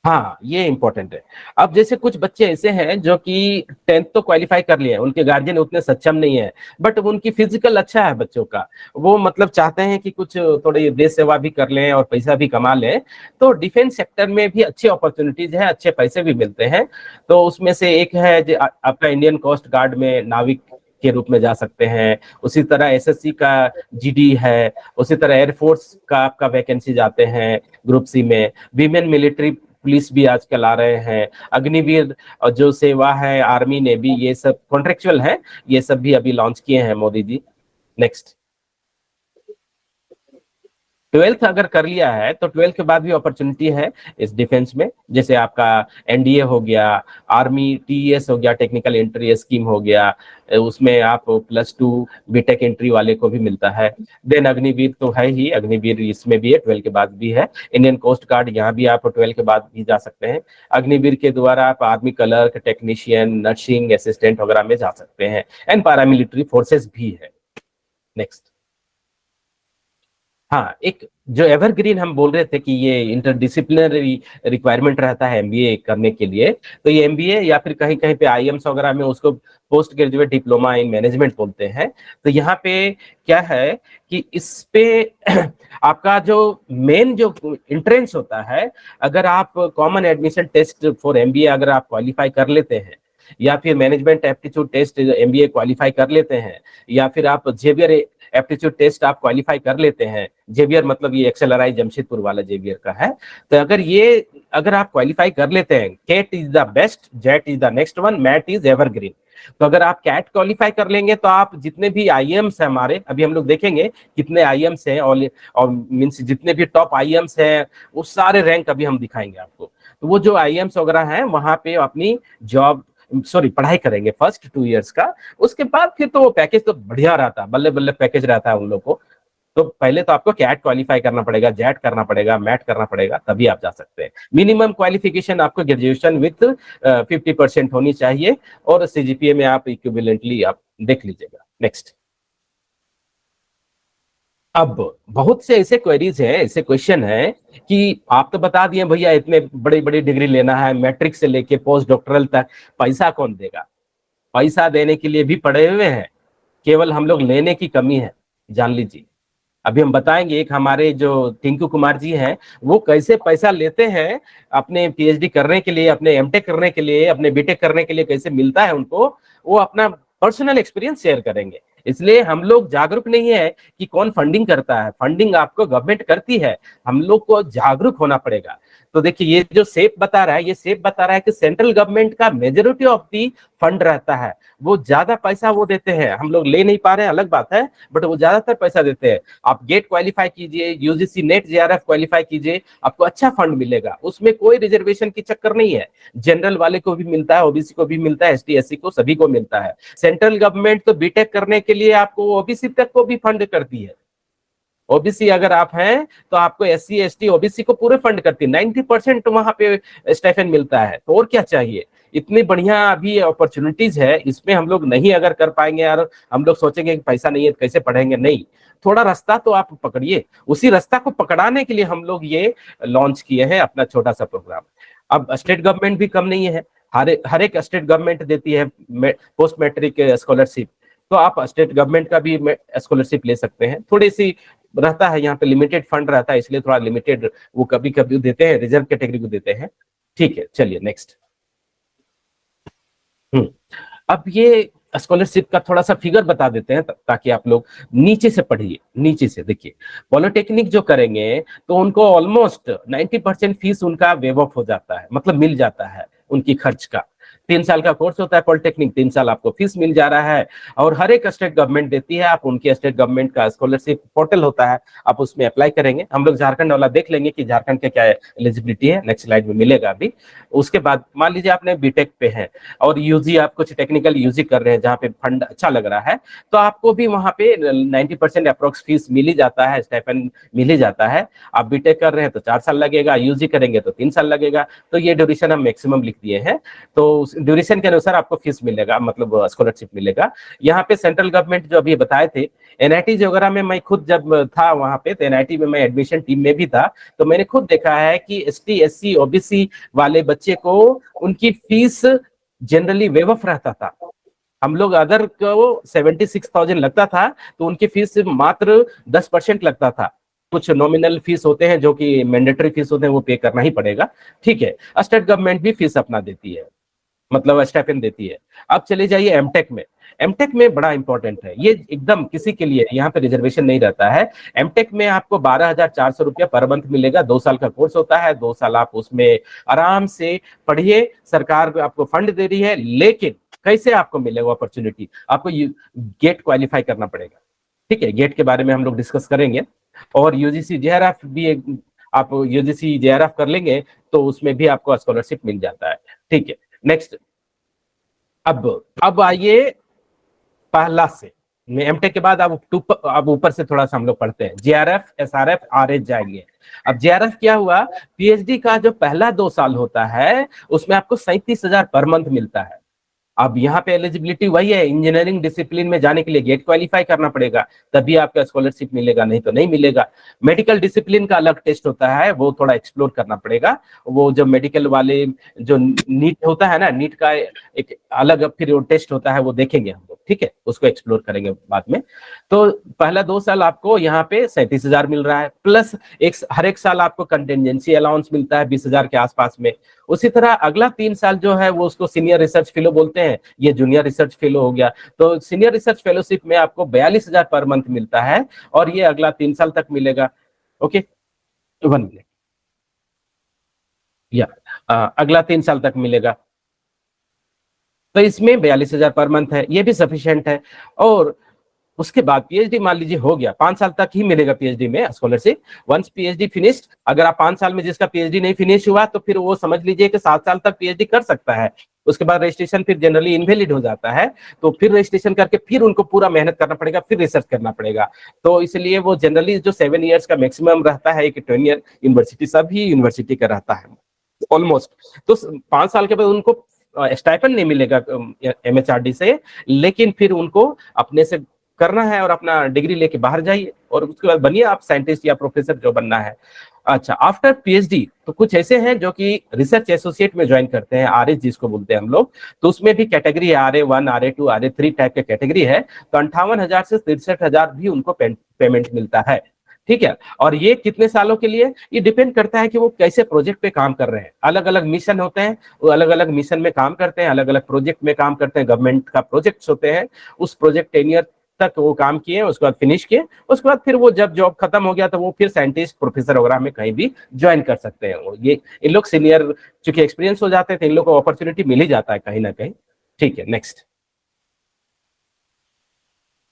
हाँ, ये इंपॉर्टेंट है। अब जैसे कुछ बच्चे ऐसे हैं जो कि 10th तो क्वालिफाई कर लिए हैं, उनके गार्जियन उतने सक्षम नहीं है, बट उनकी फिजिकल अच्छा है बच्चों का, वो मतलब चाहते हैं कि कुछ थोड़ी देश सेवा भी कर लें और पैसा भी कमा लें। तो डिफेंस सेक्टर में भी अच्छी अपॉर्चुनिटीज है, अच्छे पैसे भी मिलते हैं। तो उसमें से एक है जो आपका इंडियन कोस्ट गार्ड में नाविक के रूप में जा सकते हैं। उसी तरह एसएससी का जीडी है। उसी तरह एयरफोर्स का आपका वैकेंसी जाते हैं ग्रुप सी में। विमेन मिलिट्री पुलिस भी आजकल आ रहे हैं, अग्निवीर और जो सेवा है, आर्मी नेवी, ये सब कॉन्ट्रेक्चुअल है, ये सब भी अभी लॉन्च किए हैं मोदी जी। नेक्स्ट, 12th अगर कर लिया है तो 12th के बाद भी अपॉर्चुनिटी है इस डिफेंस में, जैसे आपका एनडीए हो गया, आर्मी टीईएस हो गया, टेक्निकल एंट्री स्कीम हो गया, उसमें आप +2 बीटेक एंट्री वाले को भी मिलता है। देन अग्निवीर तो है ही, अग्निवीर इसमें भी है, 12 के बाद भी है। इंडियन कोस्ट गार्ड, यहाँ भी आप 12 के बाद भी जा सकते हैं। अग्निवीर के द्वारा आप army clerk, technician, nursing assistant वगैरह में जा सकते हैं, एंड पैरामिलिट्री फोर्सेस भी है। नेक्स्ट, हाँ, एक जो एवरग्रीन हम बोल रहे थे कि ये इंटरडिसिप्लिनरी रिक्वायरमेंट रहता है एमबीए करने के लिए, तो ये एमबीए या फिर कहीं कहीं पे आईएम्स वगैरह में उसको post graduate diploma in management बोलते हैं। तो यहाँ पे क्या है कि इस पे आपका जो मेन जो एंट्रेंस होता है, अगर आप common admission test for MBA अगर आप क्वालिफाई कर लेते हैं, या फिर management aptitude test MBA qualify कर लेते हैं, या फिर आप जेवियर एप्टीट्यूड टेस्ट आप क्वालिफाई कर लेते हैं, जेवियर मतलब ये एक्सेलराई जमशेदपुर वाला जेवियर का है, तो अगर आप क्वालिफाई कर लेते हैं, CAT is the best, XAT is the next one, MAT is evergreen. तो अगर आप कैट क्वालिफाई कर लेंगे तो आप जितने भी आईएम्स है हमारे, अभी हम लोग देखेंगे कितने आईएम्स हैं, और मीन्स जितने भी टॉप आईएम्स हैं वो सारे रैंक अभी हम दिखाएंगे आपको। तो वो जो आईएम्स वगैरह हैं वहां पे अपनी जॉब पढ़ाई करेंगे फर्स्ट 2 इयर्स का, उसके बाद फिर तो वो पैकेज तो बढ़िया रहता है, बल्ले बल्ले पैकेज रहता है उन लोग को। तो पहले तो आपको कैट क्वालिफाई करना पड़ेगा, जेट करना पड़ेगा, मैट करना पड़ेगा, तभी आप जा सकते हैं। मिनिमम क्वालिफिकेशन आपको ग्रेजुएशन विथ 50% होनी चाहिए, और सीजीपीए में आप इक्विवेलेंटली आप देख लीजिएगा। नेक्स्ट, अब बहुत से ऐसे क्वेरीज हैं, ऐसे क्वेश्चन हैं कि आप तो बता दिए भैया इतने बड़ी बड़ी डिग्री लेना है, मैट्रिक से लेके पोस्ट डॉक्टरल तक, पैसा कौन देगा? पैसा देने के लिए भी पड़े हुए हैं, केवल हम लोग लेने की कमी है, जान लीजिए। अभी हम बताएंगे, एक हमारे जो टिंकू कुमार जी हैं, वो कैसे पैसा लेते हैं अपने पीएचडी करने के लिए, अपने एमटेक करने के लिए, अपने बीटेक करने के लिए, कैसे मिलता है उनको, वो अपना पर्सनल एक्सपीरियंस शेयर करेंगे। इसलिए हम लोग जागरूक नहीं है कि कौन फंडिंग करता है, फंडिंग आपको गवर्नमेंट करती है, हम लोग को जागरूक होना पड़ेगा। तो देखिए ये जो सेप बता रहा है, ये सेप बता रहा है कि सेंट्रल गवर्नमेंट का मेजोरिटी ऑफ दी फंड रहता है, वो ज्यादा पैसा वो देते हैं, हम लोग ले नहीं पा रहे हैं अलग बात है, बट वो ज्यादातर पैसा देते हैं। आप गेट क्वालिफाई कीजिए, यूजीसी नेट जेआरएफ क्वालिफाई कीजिए, आपको अच्छा फंड मिलेगा, उसमें कोई रिजर्वेशन की चक्कर नहीं है, जनरल वाले को भी मिलता है, ओबीसी को भी मिलता है, एसटी एससी को, सभी को मिलता है। सेंट्रल गवर्नमेंट तो बीटेक करने के लिए आपको ओबीसी तक को भी फंड करती है। ओबीसी अगर आप हैं तो आपको एससी एसटी ओबीसी को पूरे फंड करती है, 90% वहां पे स्टाइपेंड मिलता है। तो और क्या चाहिए? इतनी बढ़िया अभी अपॉर्चुनिटीज है, इसमें हम लोग नहीं अगर कर पाएंगे यार, हम लोग सोचेंगे कि पैसा नहीं है तो कैसे पढ़ेंगे, नहीं, थोड़ा रास्ता तो आप पकड़िए। उसी रास्ता को पकड़ाने के लिए हम लोग ये लॉन्च किए हैं अपना छोटा सा प्रोग्राम। अब स्टेट गवर्नमेंट भी कम नहीं है, हर एक स्टेट गवर्नमेंट देती है पोस्ट मैट्रिक स्कॉलरशिप, तो आप स्टेट गवर्नमेंट का भी स्कॉलरशिप ले सकते हैं। थोड़ी सी रहता है यहाँ पे लिमिटेड फंड रहता है, इसलिए थोड़ा लिमिटेड वो कभी कभी देते हैं, रिजर्व कैटेगरी को देते हैं। ठीक है, चलिए नेक्स्ट। अब ये स्कॉलरशिप का थोड़ा सा फिगर बता देते हैं ताकि आप लोग नीचे से पढ़िए। नीचे से देखिए, पॉलिटेक्निक जो करेंगे तो उनको ऑलमोस्ट 90% फीस उनका वेव ऑफ हो जाता है, मतलब मिल जाता है उनकी खर्च का। 3 साल का कोर्स होता है पॉलिटेक्निक, 3 साल आपको फीस मिल जा रहा है, और हर एक स्टेट गवर्नमेंट देती है। आप उनकी स्टेट गवर्नमेंट का स्कॉलरशिप पोर्टल होता है, आप उसमें अप्लाई करेंगे। हम लोग झारखंड वाला देख लेंगे कि झारखंड का क्या एलिजिबिलिटी है, नेक्स्ट स्लाइड में मिलेगा अभी। उसके बाद मान लीजिए आपने बीटेक पे है और यूजी आप कुछ टेक्निकल यूजी कर रहे हैं जहाँ पे फंड अच्छा लग रहा है, तो आपको भी वहाँ पे 90% अप्रोक्स फीस मिल ही जाता है, स्टाइपेंड मिल ही जाता है। आप बीटेक कर रहे हैं तो 4 साल लगेगा, यूजी करेंगे तो 3 साल लगेगा। तो ये ड्यूरेशन हम मैक्सिमम लिख दिए हैं, तो ड्यूरेशन के अनुसार आपको फीस मिलेगा, मतलब स्कॉलरशिप मिलेगा। यहाँ पे सेंट्रल गवर्नमेंट जो अभी बताए थे, एनआईटी वगैरह में मैं खुद जब था वहां पे, तो एनआईटी में मैं एडमिशन टीम में भी था, तो मैंने खुद देखा है कि एसटी एससी ओबीसी वाले बच्चे को उनकी फीस जनरली वेव ऑफ रहता था। हम लोग अदर को 76,000 लगता था, तो उनकी फीस मात्र 10% लगता था। कुछ नॉमिनल फीस होते हैं जो कि मैंडेटरी फीस होते हैं, वो पे करना ही पड़ेगा। ठीक है, स्टेट गवर्नमेंट भी फीस अपना देती है। मतलब स्टाइपेंड देती है। अब चले जाइए एमटेक में। एमटेक में बड़ा इंपॉर्टेंट है, ये एकदम किसी के लिए यहाँ पे रिजर्वेशन नहीं रहता है। एमटेक में आपको 12,400 रुपया पर मंथ मिलेगा। 2 साल का कोर्स होता है, 2 साल आप उसमें आराम से पढ़िए, सरकार आपको फंड दे रही है। लेकिन कैसे आपको मिलेगा अपॉर्चुनिटी? आपको गेट क्वालिफाई करना पड़ेगा, ठीक है। गेट के बारे में हम लोग डिस्कस करेंगे। और यूजीसी जेआरएफ भी आप यूजीसी जेआरएफ कर लेंगे तो उसमें भी आपको स्कॉलरशिप मिल जाता है, ठीक है। नेक्स्ट, अब आइए पहला से, एमटेक के बाद अब ऊपर से थोड़ा सा हम लोग पढ़ते हैं। जेआरएफ, एसआरएफ, आरएच जाएंगे। अब जेआरएफ क्या हुआ? पीएचडी का जो पहला 2 साल होता है उसमें आपको 37,000 पर मंथ मिलता है। अब यहाँ पे एलिजिबिलिटी वही है, इंजीनियरिंग डिसिप्लिन में जाने के लिए गेट क्वालिफाई करना पड़ेगा, तभी आपका स्कॉलरशिप मिलेगा, नहीं तो नहीं मिलेगा। मेडिकल डिसिप्लिन का अलग टेस्ट होता है, वो थोड़ा एक्सप्लोर करना पड़ेगा। वो जो मेडिकल वाले जो नीट होता है ना, नीट का एक अलग फिर टेस्ट होता है, वो देखेंगे हम लोग, ठीक है, उसको एक्सप्लोर करेंगे बाद में। तो पहला 2 साल आपको यहाँ पे 37,000 मिल रहा है, प्लस हर एक साल आपको कंटिजेंसी अलाउंस मिलता है 20,000 के आसपास में। उसी तरह अगला 3 साल जो है वो उसको सीनियर रिसर्च फेलो बोलते हैं, ये जूनियर रिसर्च फेलो हो गया। तो सीनियर रिसर्च फेलोशिप में आपको 42,000 पर मंथ मिलता है और ये अगला 3 साल तक मिलेगा। ओके, 1 मिनट, या अगला 3 साल तक मिलेगा। तो इसमें 42,000 पर मंथ है, ये भी सफिशिएंट है। और उसके बाद पीएचडी मान लीजिए हो गया, 5 साल तक ही मिलेगा पीएचडी में स्कॉलरशिप। वंस पीएचडी फिनिश्ड, अगर आप 5 साल में जिसका पीएचडी नहीं फिनिश हुआ तो फिर वो समझ लीजिए कि 7 साल तक पीएचडी कर सकता है। उसके बाद रजिस्ट्रेशन फिर जनरली इनवैलिड हो जाता है, तो फिर रजिस्ट्रेशन करके फिर उनको पूरा मेहनत करना पड़ेगा, फिर रिसर्च करना पड़ेगा। तो इसलिए वो जनरली जो 7 ईयर्स का मैक्सिमम रहता है, एक 10 ईयर यूनिवर्सिटी, सभी यूनिवर्सिटी का रहता है ऑलमोस्ट। तो 5 साल के बाद उनको स्टाइपेंड नहीं मिलेगा एमएचआरडी से, लेकिन फिर उनको अपने से करना है और अपना डिग्री लेके बाहर जाइए और उसके बाद बनिए आप साइंटिस्ट या प्रोफेसर, जो बनना है। अच्छा, आफ्टर पीएचडी तो कुछ ऐसे हैं जो कि रिसर्च एसोसिएट में ज्वाइन करते हैं, आरएच जिसको बोलते हैं हम लोग। तो उसमें भी कैटेगरी है, RA1, RA2, RA3 टाइप के कैटेगरी है। तो 58,000 से 63,000 भी उनको पेमेंट मिलता है, ठीक है। और ये कितने सालों के लिए? ये डिपेंड करता है कि वो कैसे प्रोजेक्ट पे काम कर रहे हैं। अलग अलग मिशन होते हैं, वो अलग अलग मिशन में काम करते हैं, अलग अलग प्रोजेक्ट में काम करते हैं। गवर्नमेंट का प्रोजेक्ट्स होते हैं, उस प्रोजेक्ट 10 ईयर तक वो काम किए, उसके बाद फिनिश किए, उसके बाद फिर वो जब जॉब खत्म हो गया तो वो फिर साइंटिस्ट प्रोफेसर वगैरह में कहीं भी ज्वाइन कर सकते हैं। ये इन लोग सीनियर चूंकि एक्सपीरियंस हो जाते हैं तो इन लोग को अपॉर्चुनिटी मिल ही जाता है कहीं ना कहीं, ठीक है। नेक्स्ट,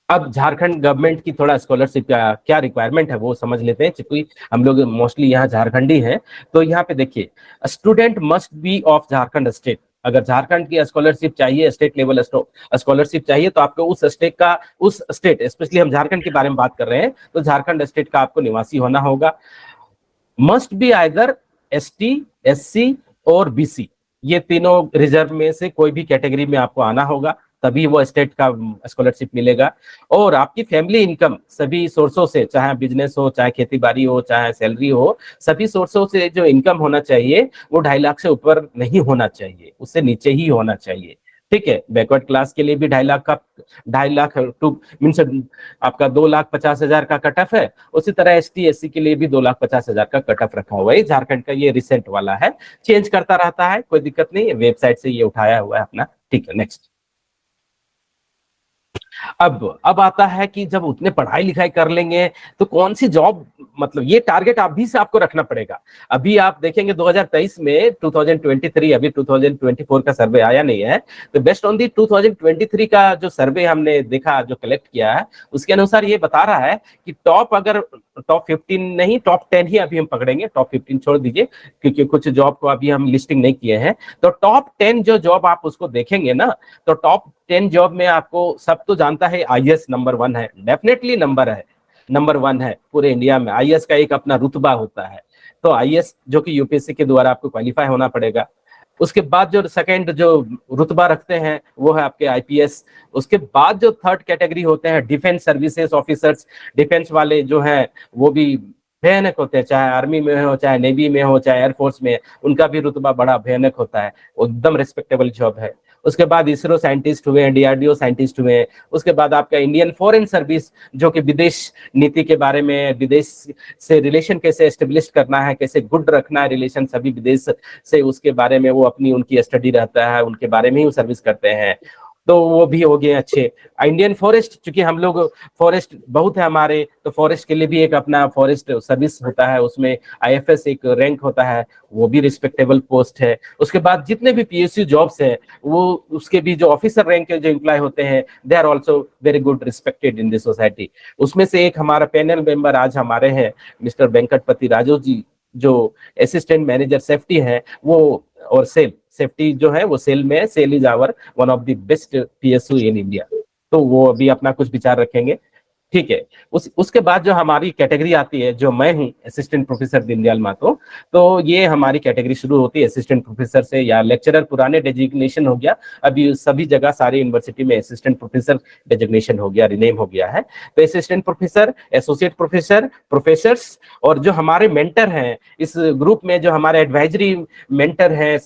अब झारखंड गवर्नमेंट की थोड़ा स्कॉलरशिप का क्या रिक्वायरमेंट है वो समझ लेते हैं, क्योंकि हम लोग मोस्टली यहाँ झारखंडी हैं। तो यहाँ पे देखिए, student must be of Jharkhand state. अगर झारखंड की स्कॉलरशिप चाहिए, स्टेट लेवल स्कॉलरशिप चाहिए, तो आपको उस स्टेट स्पेशली हम झारखंड के बारे में बात कर रहे हैं, तो झारखंड स्टेट का आपको निवासी होना होगा। Must be either ST, SC और BC, ये तीनों रिजर्व में से कोई भी कैटेगरी में आपको आना होगा, तभी वो स्टेट का स्कॉलरशिप मिलेगा। और आपकी फैमिली इनकम सभी सोर्सों से, चाहे बिजनेस हो, चाहे खेती बाड़ी हो, चाहे सैलरी हो, सभी सोर्सों से जो इनकम होना चाहिए वो 2.5 लाख से ऊपर नहीं होना चाहिए, उससे नीचे ही होना चाहिए, ठीक है। बैकवर्ड क्लास के लिए भी 2.5 लाख टू मीन्स आपका 2,50,000 का कट ऑफ है। उसी तरह ST, SC के लिए भी 2,50,000 का कट ऑफ रखा हुआ है। झारखंड का ये रिसेंट वाला है, चेंज करता रहता है, कोई दिक्कत नहीं है, वेबसाइट से ये उठाया हुआ है अपना, ठीक है। नेक्स्ट, अब आता है कि जब उतने पढ़ाई लिखाई कर लेंगे तो कौन सी जॉब, मतलब ये टारगेट अभी से आपको रखना पड़ेगा। अभी आप देखेंगे 2023 में 2023, अभी 2024 का सर्वे आया नहीं है, तो बेस्ड ऑन दी 2023 का जो सर्वे हमने देखा, जो कलेक्ट किया है, उसके अनुसार ये बता रहा है कि अगर टॉप 15 नहीं, टॉप 10 ही अभी हम पकड़ेंगे, टॉप 15 छोड़ दीजिए क्योंकि कुछ जॉब को अभी हम लिस्टिंग नहीं किए हैं। तो टॉप 10 जो जॉब आप उसको देखेंगे ना, तो टॉप 10 जॉब में आपको, सब तो जानता है IAS नंबर 1 है, डेफिनेटली नंबर 1 है पूरे इंडिया में। IAS का एक अपना रुतबा होता है, तो IAS जो कि यूपीएससी के द्वारा आपको क्वालिफाई होना पड़ेगा। उसके बाद जो सेकंड जो रुतबा रखते हैं वो है आपके IPS। उसके बाद जो थर्ड कैटेगरी होते हैं डिफेंस सर्विसेज ऑफिसर्स, डिफेंस वाले जो हैं वो भी भयानक होते हैं, चाहे आर्मी में हो, चाहे नेवी में हो, चाहे एयरफोर्स में, उनका भी रुतबा बड़ा भयानक होता है, एकदम रिस्पेक्टेबल जॉब है। उसके बाद इसरो साइंटिस्ट हुए हैं, डीआरडीओ साइंटिस्ट हुए हैं। उसके बाद आपका इंडियन फॉरेन सर्विस, जो कि विदेश नीति के बारे में, विदेश से रिलेशन कैसे एस्टेब्लिश करना है, कैसे गुड रखना है रिलेशन सभी विदेश से, उसके बारे में वो अपनी उनकी स्टडी रहता है, उनके बारे में ही वो सर्विस करते हैं, तो वो भी हो गए अच्छे। इंडियन फॉरेस्ट, चूंकि हम लोग फॉरेस्ट बहुत है हमारे, तो फॉरेस्ट के लिए भी एक अपना फॉरेस्ट सर्विस होता है, उसमें आईएफएस एक रैंक होता है, वो भी रिस्पेक्टेबल पोस्ट है। उसके बाद जितने भी पीएसयू जॉब्स है, वो उसके भी जो ऑफिसर रैंक के जो एम्प्लॉय होते हैं, they are also very good respected in this society. उसमें से एक हमारा पैनल मेंबर आज हमारे हैं मिस्टर वेंकटपति राजू जी, जो असिस्टेंट मैनेजर सेफ्टी है, वो और सेल सेफ्टी जो है वो सेल में, SAIL is our one of the best PSU in India, तो वो अभी अपना कुछ विचार रखेंगे। ठीक है, उसके बाद जो हमारी कैटेगरी आती है, जो मैं हूँ असिस्टेंट प्रोफेसर दीनदयाल महतो, तो ये हमारी कैटेगरी शुरू होती है असिस्टेंट प्रोफेसर से, या लेक्चरर पुराने डेजिग्नेशन हो गया, अभी सभी जगह सारी यूनिवर्सिटी में असिस्टेंट प्रोफेसर डेजिग्नेशन हो गया, रिनेम हो गया है। तो assistant professor, associate professor, professors, और जो हमारे मेंटर हैं इस ग्रुप में, जो हमारे एडवाइजरी मेंटर हैं,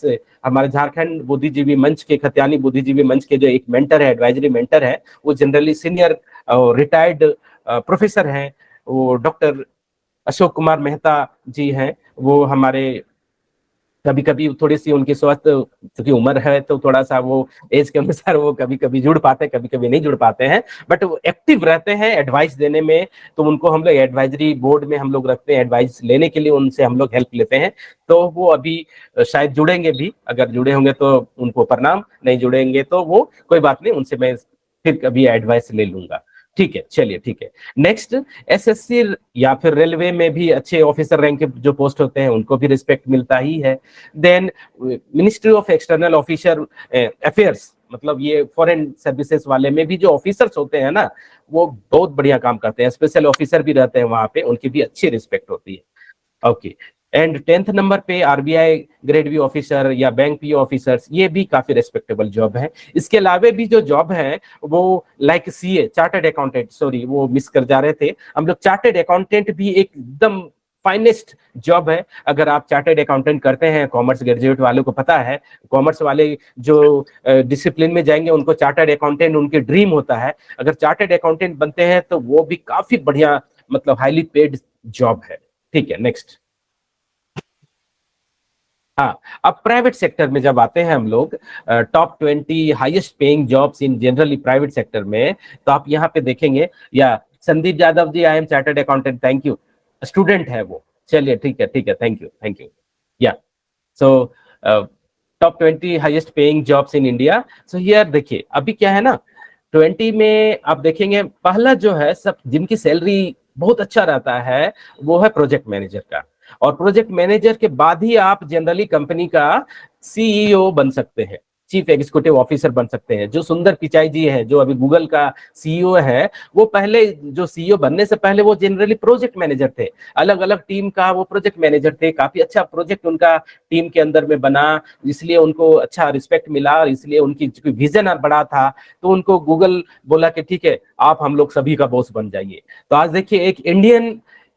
हमारे झारखंड बुद्धिजीवी मंच के, खतियानी बुद्धिजीवी मंच के जो एक मेंटर है, एडवाइजरी मेंटर है, वो जनरली सीनियर रिटायर्ड प्रोफेसर हैं, वो डॉक्टर अशोक कुमार मेहता जी हैं। वो हमारे कभी कभी थोड़ी सी उनकी स्वास्थ्य, क्योंकि उम्र है तो थोड़ा सा वो एज के अनुसार वो कभी कभी जुड़ पाते हैं, कभी कभी नहीं जुड़ पाते हैं, बट वो एक्टिव रहते हैं एडवाइस देने में। तो उनको हम लोग एडवाइजरी बोर्ड में हम लोग रखते हैं, एडवाइस लेने के लिए उनसे हम लोग हेल्प लेते हैं। तो वो अभी शायद जुड़ेंगे भी, अगर जुड़े होंगे तो उनको प्रणाम, नहीं जुड़ेंगे तो वो कोई बात नहीं, उनसे मैं फिर कभी एडवाइस ले लूंगा। ठीक है, चलिए ठीक है। नेक्स्ट, एसएससी या फिर रेलवे में भी अच्छे ऑफिसर रैंक के जो पोस्ट होते हैं उनको भी रिस्पेक्ट मिलता ही है। Then ministry of external officer affairs, मतलब ये फॉरेन सर्विसेज वाले में भी जो ऑफिसर्स होते हैं ना, वो बहुत बढ़िया काम करते हैं, स्पेशल ऑफिसर भी रहते हैं वहां पे, उनकी भी अच्छी रिस्पेक्ट होती है। ओके, एंड 10th नंबर पे आरबीआई ग्रेड बी ऑफिसर या बैंक पीओ ऑफिसर्स, ये भी काफी रेस्पेक्टेबल जॉब है। इसके अलावा भी जो जॉब है वो like CA, chartered accountant, sorry वो मिस कर जा रहे थे हम लोग, चार्टर्ड अकाउंटेंट भी एकदम फाइनेस्ट जॉब है। अगर आप चार्टर्ड अकाउंटेंट करते हैं, कॉमर्स ग्रेजुएट वालों को पता है, कॉमर्स वाले जो डिसिप्लिन में जाएंगे उनको चार्टर्ड अकाउंटेंट उनके ड्रीम होता है। अगर चार्टर्ड अकाउंटेंट बनते हैं तो वो भी काफी बढ़िया, मतलब हाईली पेड जॉब है। ठीक है, नेक्स्ट। हाँ, अब प्राइवेट सेक्टर में जब आते हैं हम लोग, top 20 highest paying jobs in generally private sector में, तो आप यहाँ पे देखेंगे, या Sandeep Yadav ji, I am chartered accountant, thank you, student है वो, चलिए ठीक है ठीक है, thank you thank you. Yeah so top 20 highest paying jobs in India. So here देखिए, अभी क्या है ना, 20 में आप देखेंगे पहला जो है, सब जिनकी सैलरी बहुत अच्छा रहता है वो है प्रोजेक्ट मैनेजर का, और प्रोजेक्ट मैनेजर के बाद ही आप जनरली कंपनी का सीईओ बन सकते हैं, चीफ एग्जीक्यूटिव ऑफिसर बन सकते हैं। जो सुंदर पिचाई जी है, जो अभी गूगल का सीईओ है, वो पहले जो सीईओ बनने से पहले वो जनरली प्रोजेक्ट मैनेजर थे, अलग अलग टीम का वो प्रोजेक्ट मैनेजर थे। काफी अच्छा प्रोजेक्ट उनका टीम के अंदर में बना, इसलिए उनको अच्छा रिस्पेक्ट मिला, और इसलिए उनकी विजन बड़ा था, तो उनको गूगल बोला कि ठीक है, आप हम लोग सभी का बॉस बन जाइए। तो आज देखिए, एक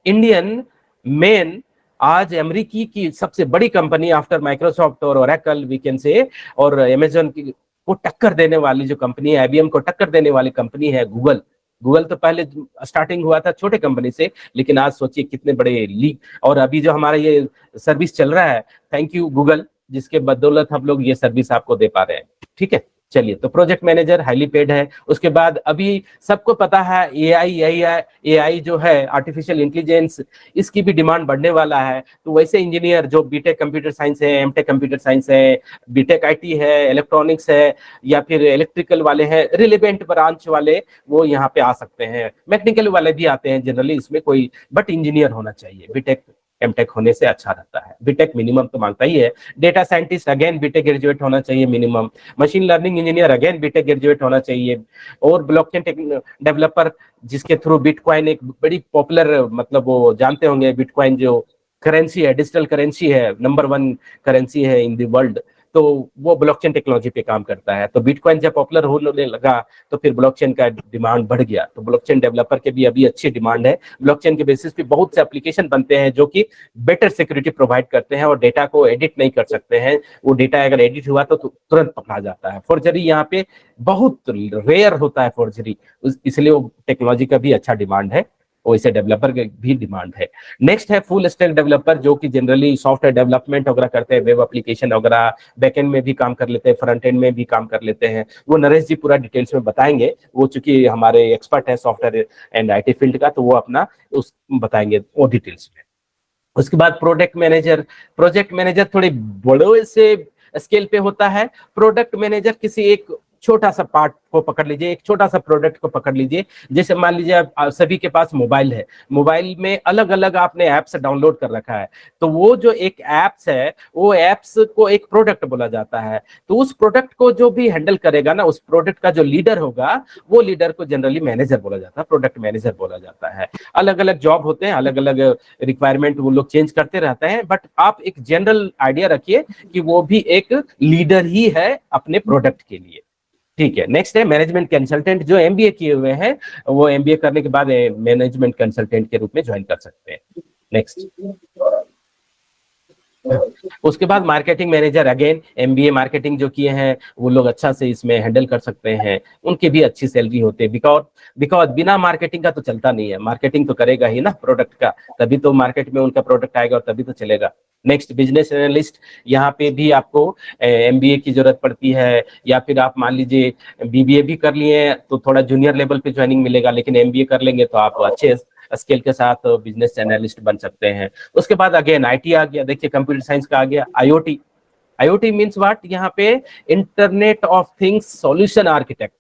इंडियन मेन आज अमेरिकी की सबसे बड़ी कंपनी आफ्टर माइक्रोसॉफ्ट और ओरेकल वी कैन से, और अमेजन की को टक्कर देने वाली जो कंपनी है, आईबीएम को टक्कर देने वाली कंपनी है गूगल। गूगल तो पहले स्टार्टिंग हुआ था छोटे कंपनी से, लेकिन आज सोचिए कितने बड़े लीग, और अभी जो हमारा ये सर्विस चल रहा है, थैंक यू गूगल, जिसके बदौलत हम लोग ये सर्विस आपको दे पा रहे हैं। ठीक है, चलिए, तो प्रोजेक्ट मैनेजर हाईली पेड है। उसके बाद अभी सबको पता है एआई जो है, आर्टिफिशियल इंटेलिजेंस, इसकी भी डिमांड बढ़ने वाला है। तो वैसे इंजीनियर जो बीटेक कंप्यूटर साइंस है, एमटेक कंप्यूटर साइंस है, बीटेक आईटी है, इलेक्ट्रॉनिक्स है, या फिर इलेक्ट्रिकल वाले हैं, रिलेवेंट ब्रांच वाले, वो यहाँ पे आ सकते हैं। मैकेनिकल वाले भी आते हैं जनरली, इसमें कोई, बट इंजीनियर होना चाहिए, बीटेक एमटेक होने से अच्छा रहता है। बीटेक मिनिमम तो मांगता ही है। Data scientist again BTech graduate होना चाहिए minimum. Machine learning engineer again BTech graduate होना चाहिए। और ब्लॉकचेन डेवलपर, जिसके थ्रू बिटकॉइन एक बड़ी पॉपुलर, मतलब वो जानते होंगे, बिटकॉइन जो करेंसी है, डिजिटल करेंसी है, नंबर 1 करेंसी है इन द वर्ल्ड, तो वो ब्लॉकचेन टेक्नोलॉजी पे काम करता है। तो बिटकॉइन जब पॉपुलर होने लगा तो फिर ब्लॉकचेन का डिमांड बढ़ गया, तो ब्लॉकचेन डेवलपर के भी अभी अच्छी डिमांड है। ब्लॉकचेन के बेसिस पे बहुत से एप्लीकेशन बनते हैं जो कि बेटर सिक्योरिटी प्रोवाइड करते हैं और डेटा को एडिट नहीं कर सकते हैं। वो डेटा अगर एडिट हुआ तो तुरंत पकड़ा जाता है। फॉर्जरी यहाँ पे बहुत रेयर होता है फॉर्जरी, इसलिए वो टेक्नोलॉजी का भी अच्छा डिमांड है, वैसे डेवलपर की भी डिमांड है। नेक्स्ट है फुल स्टैक डेवलपर, जो कि जनरली सॉफ्टवेयर डेवलपमेंट वगैरह करते हैं, वेब एप्लीकेशन वगैरह, बैकएंड में भी काम कर लेते हैं, फ्रंट एंड में भी काम कर लेते हैं। वो नरेश जी पूरा डिटेल्स में बताएंगे, वो चूंकि हमारे एक्सपर्ट है सॉफ्टवेयर एंड आईटी फील्ड का, तो वो अपना उस बताएंगे वो डिटेल्स में। उसके बाद प्रोजेक्ट मैनेजर थोड़ी बड़े से स्केल पे होता है। प्रोडक्ट मैनेजर किसी एक छोटा सा पार्ट को पकड़ लीजिए, एक छोटा सा प्रोडक्ट को पकड़ लीजिए। जैसे मान लीजिए आप सभी के पास मोबाइल है, मोबाइल में अलग अलग आपने ऐप्स डाउनलोड कर रखा है, तो वो जो एक ऐप्स है वो ऐप्स को एक प्रोडक्ट बोला जाता है। तो उस प्रोडक्ट को जो भी हैंडल करेगा ना, उस प्रोडक्ट का जो लीडर होगा, वो लीडर को जनरली मैनेजर बोला जाता है, प्रोडक्ट मैनेजर बोला जाता है। अलग अलग जॉब होते हैं, अलग अलग रिक्वायरमेंट वो लोग चेंज करते रहते हैं, बट आप एक जनरल आइडिया रखिए कि वो भी एक लीडर ही है अपने प्रोडक्ट के लिए। ठीक है। नेक्स्ट है मैनेजमेंट कंसल्टेंट, जो एमबीए किए हुए हैं वो एमबीए करने के बाद मैनेजमेंट कंसल्टेंट के रूप में ज्वाइन कर सकते हैं। नेक्स्ट, उसके बाद marketing manager, again MBA marketing जो किए हैं वो लोग अच्छा से इसमें हैंडल कर सकते हैं, उनकी भी अच्छी सैलरी होती है। बिकॉज बिना मार्केटिंग का तो चलता नहीं है, मार्केटिंग तो करेगा ही ना प्रोडक्ट का, तभी तो मार्केट में उनका प्रोडक्ट आएगा और तभी तो चलेगा। नेक्स्ट, बिजनेस एनालिस्ट, यहाँ पे भी आपको एमबीए की जरूरत पड़ती है, या फिर आप मान लीजिए बीबीए भी कर लिए तो थोड़ा जूनियर लेवल पे ज्वाइनिंग मिलेगा, लेकिन एमबीए कर लेंगे तो आप अच्छे स्किल के साथ बिजनेस एनालिस्ट बन सकते हैं। उसके बाद अगेन आईटी आ गया, देखिए कंप्यूटर साइंस का आ गया आईओटी। आईओटी मींस व्हाट, यहाँ पे internet of things solution architect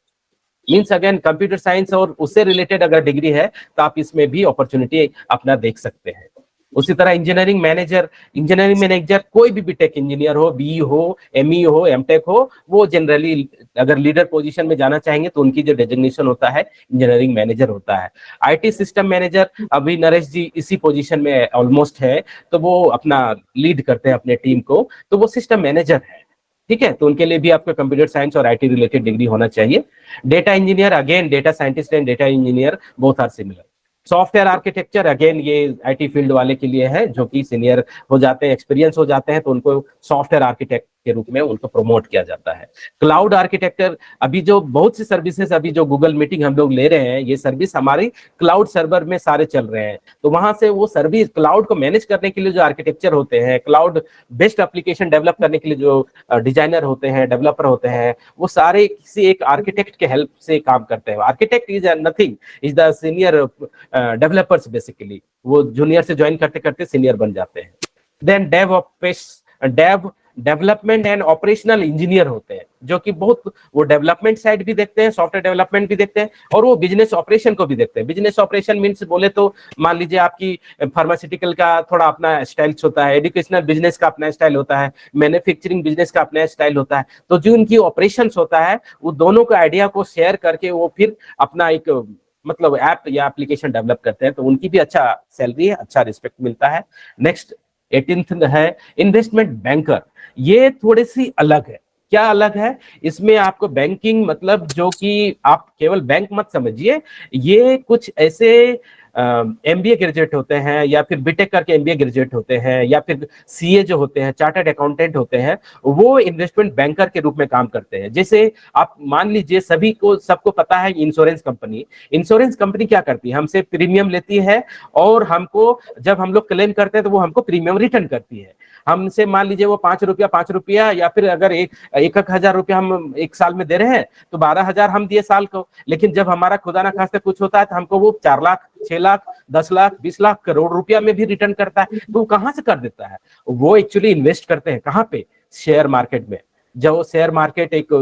means again computer science और उससे रिलेटेड अगर डिग्री है तो आप इसमें भी अपॉर्चुनिटी अपना देख सकते हैं। उसी तरह इंजीनियरिंग मैनेजर कोई भी बीटेक इंजीनियर हो, बी हो, एमई हो, एमटेक हो, वो जनरली अगर लीडर पोजीशन में जाना चाहेंगे तो उनकी जो डेजिग्नेशन होता है इंजीनियरिंग मैनेजर होता है। आईटी सिस्टम मैनेजर, अभी नरेश जी इसी पोजीशन में ऑलमोस्ट है, तो वो अपना लीड करते हैं अपने टीम को, तो वो सिस्टम मैनेजर है। ठीक है, तो उनके लिए भी आपको कंप्यूटर साइंस और आईटी रिलेटेड डिग्री होना चाहिए। Data engineer, again data scientist and data engineer both are similar. Software architecture, again ये आईटी फील्ड वाले के लिए है, जो कि सीनियर हो जाते हैं, एक्सपीरियंस हो जाते हैं, तो उनको सॉफ्टवेयर आर्किटेक्ट के रूप में उनको प्रमोट किया जाता है। क्लाउड आर्किटेक्टर, अभी जो बहुत सी सर्विसेज, अभी जो गूगल मीटिंग हम लोग ले रहे हैं, ये सर्विस हमारी क्लाउड सर्वर में सारे चल रहे हैं, तो वहां से वो सर्विस क्लाउड को मैनेज करने के लिए जो आर्किटेक्चर होते हैं, क्लाउड बेस्ड एप्लीकेशन डेवलप करने के लिए जो डिजाइनर होते हैं, डेवलपर होते हैं, वो सारे किसी एक आर्किटेक्ट के हेल्प से काम करते हैं। Architect is nothing, is the senior developers basically, वो जूनियर से ज्वाइन करते करते सीनियर बन जाते हैं। Then development and operational engineer होते हैं, जो कि बहुत वो डेवलपमेंट साइड भी देखते हैं, सॉफ्टवेयर डेवलपमेंट भी देखते हैं, और वो बिजनेस ऑपरेशन को भी देखते हैं। बिजनेस ऑपरेशन मींस बोले तो मान लीजिए आपकी फार्मास्यूटिकल का थोड़ा अपना स्टाइल होता है, एजुकेशनल बिजनेस का अपना स्टाइल होता है, मैन्युफैक्चरिंग बिजनेस का अपना स्टाइल होता है, तो जो उनकी ऑपरेशन होता है वो दोनों का आइडिया को शेयर करके वो फिर अपना एक मतलब ऐप या एप्लीकेशन डेवलप करते हैं, तो उनकी भी अच्छा सैलरी है, अच्छा रिस्पेक्ट मिलता है। नेक्स्ट 18th है इन्वेस्टमेंट बैंकर, ये थोड़ी सी अलग है। क्या अलग है, इसमें आपको बैंकिंग मतलब जो कि आप केवल बैंक मत समझिए, ये कुछ ऐसे एमबीए ग्रेजुएट होते हैं या फिर बीटेक करके एमबीए ग्रेजुएट होते हैं या फिर सीए जो होते हैं, चार्टर्ड अकाउंटेंट होते हैं, वो इन्वेस्टमेंट बैंकर के रूप में काम करते हैं। जैसे आप मान लीजिए सबको पता है इंश्योरेंस कंपनी क्या करती है, हमसे प्रीमियम लेती है और हमको जब हम लोग क्लेम करते हैं तो वो हमको प्रीमियम रिटर्न करती है। हमसे मान लीजिए वो 5 रुपया या फिर अगर एक हजार रुपया हम एक साल में दे रहे हैं तो 12,000 हम दिए साल को, लेकिन जब हमारा खुदा ना खास्ते कुछ होता है तो हमको वो 4 लाख, 6 लाख, 10 लाख, 20 लाख, करोड़ रुपया में भी रिटर्न करता है। तो कहां से कर देता है, वो एक्चुअली इन्वेस्ट करते हैं कहां पे, शेयर मार्केट में। जो शेयर मार्केट एक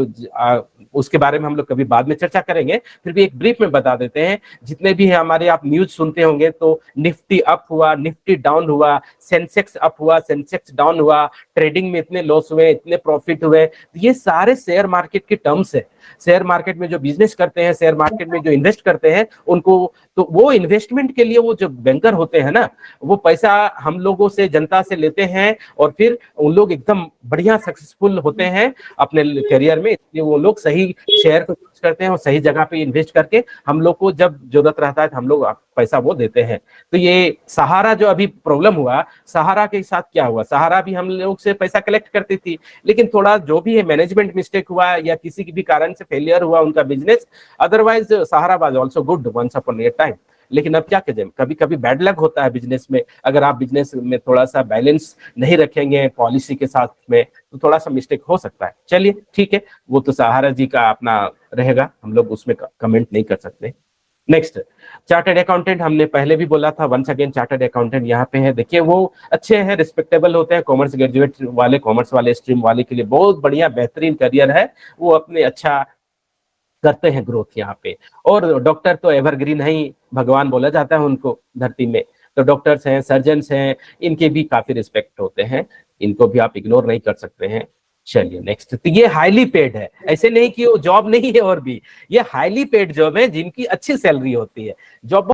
उसके बारे में हम लोग कभी बाद में चर्चा करेंगे, फिर भी एक ब्रीफ में बता देते हैं। जितने भी है हमारे आप न्यूज सुनते होंगे तो निफ्टी अप हुआ, निफ्टी डाउन हुआ, सेंसेक्स अप हुआ, सेंसेक्स डाउन हुआ, ट्रेडिंग में इतने लॉस हुए, इतने प्रॉफिट हुए, ये सारे शेयर मार्केट के टर्म्स है। शेयर मार्केट में जो बिजनेस करते हैं, शेयर मार्केट में जो इन्वेस्ट करते हैं, उनको तो वो इन्वेस्टमेंट के लिए वो जो बैंकर होते हैं ना, वो पैसा हम लोगों से, जनता से लेते हैं और फिर उन लोग एकदम बढ़िया सक्सेसफुल होते हैं अपने करियर में। इसलिए वो लोग सही शेयर को यूज करते हैं और सही जगह पे इन्वेस्ट करके हम लोग को जब जरूरत रहता है तो हम लोग पैसा वो देते हैं। तो ये सहारा जो अभी प्रॉब्लम हुआ, सहारा के साथ क्या हुआ, सहारा भी हम लोग से पैसा कलेक्ट करती थी, लेकिन थोड़ा जो भी है मैनेजमेंट मिस्टेक हुआ या किसी भी कारण से फेलियर हुआ उनका business, otherwise Sahara was also good once upon a time. लेकिन अब क्या करें, कभी कभी बैड लक होता है बिजनेस में। अगर आप बिजनेस में थोड़ा सा बैलेंस नहीं रखेंगे पॉलिसी के साथ में तो थोड़ा सा मिस्टेक हो सकता है। चलिए ठीक है, वो तो सहारा जी का अपना रहेगा, हम लोग उसमें कमेंट नहीं कर सकते। नेक्स्ट, चार्टर्ड अकाउंटेंट, हमने पहले भी बोला था, वंस अगेन चार्टर्ड अकाउंटेंट यहाँ पे है। देखिए वो अच्छे हैं, रिस्पेक्टेबल होते हैं, कॉमर्स ग्रेजुएट वाले, कॉमर्स वाले स्ट्रीम वाले के लिए बहुत बढ़िया बेहतरीन करियर है, वो अपने अच्छा करते हैं ग्रोथ यहाँ पे। और डॉक्टर तो एवरग्रीन है ही, भगवान बोला जाता है उनको धरती में। तो डॉक्टर्स हैं, सर्जन्स हैं, इनके भी काफी रिस्पेक्ट होते हैं, इनको भी आप इग्नोर नहीं कर सकते हैं। चलिए नेक्स्ट, तो ये हाईली पेड है, ऐसे नहीं कि वो जॉब नहीं है, और भी ये हाईली पेड जॉब है जिनकी अच्छी सैलरी होती है। जॉब